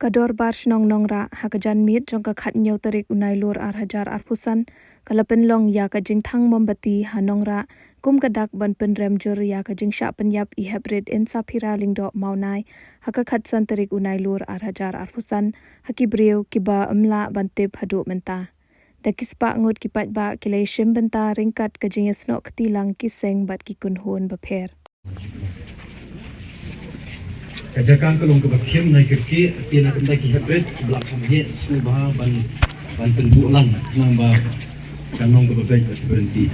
Kador bar shnong nongra hakajan mit jong ka khat nyau tarik unai lur ar pusan kalapen long ya ka jing thang mombati hanongra kum kadak ban pen rem jor ya ka jing sha penyap I hybrid in sapira lingdo maunai haka khat san tarik unai lur ar pusan haki breu kiba amla bantip hadu menta dakispa ngot kipat ba kilai shim benta ringkat ka jing snok tilang kiseng bat ki kun hon bapher Kajakan kalau ke bakian naik kerki, tiada kena hybrid belakang dia subah ban pentu lang nambah kanong ke bagai berhenti.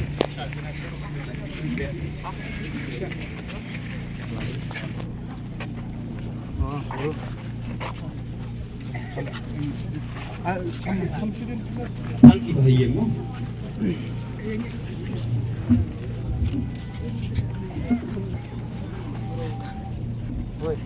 Angki bahaya mo. Oi.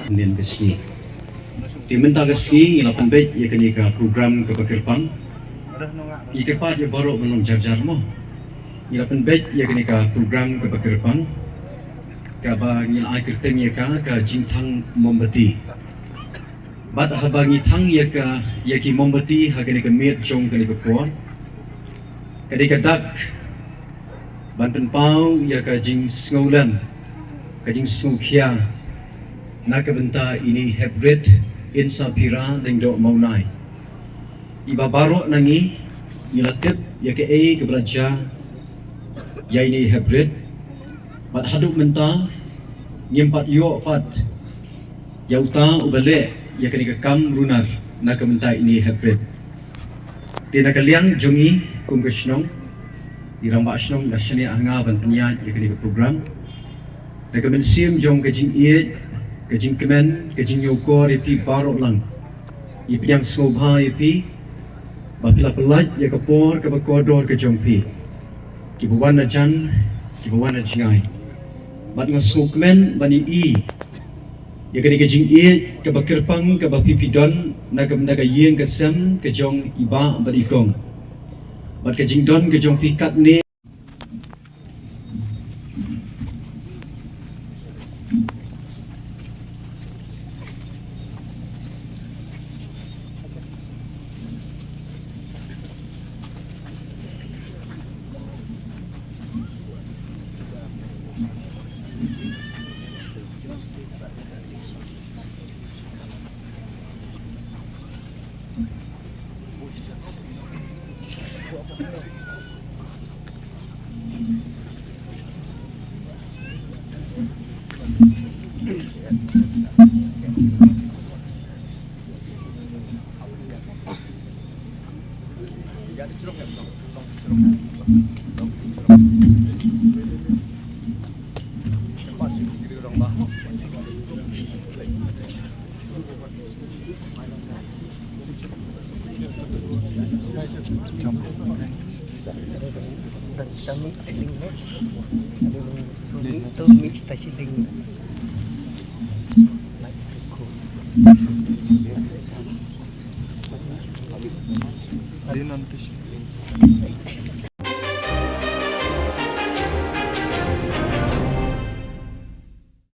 Kemudian keski, diminta keski ialah pembek ia kenika program kebakirpan. Ikerpat ia baru belum jar-jar mo. Ialah pembek ia kenika program kebakirpan. Kaba ngil ai kerteng ia ka jintang mombati. Bat habangi tang ia ka ia ki mombati ha kenika mit jong kenika kuat. Kenika dak Banten pau ia ka jing sngolan ka jing snukia na kabenta ini hybrid in sapira lingdo maunai iba baro nangi nilatip ia ke kebelajar ya ini hybrid bat haduk menta nyempat yo fat ya uta ubale ia ke kam runar na kabenta ini hybrid tina kaliang jongi kum krishnong Iramba asnong nasyani anga ban penya yakni program recommend sim jong kajing ie kajing kemen kajing yoko repi barok lang ipiang sobha ipi bapila pelat ya kapor ke bakodor ke jongpi kibuan jan kibuan jingai bat ngaso kemen bani I yakni kajing ie ke bakirpang ke bapipidon naga yeng kesem ke jong iba badikong Bat kajing don ke jong pikat ni kami siling itu mix siling nanti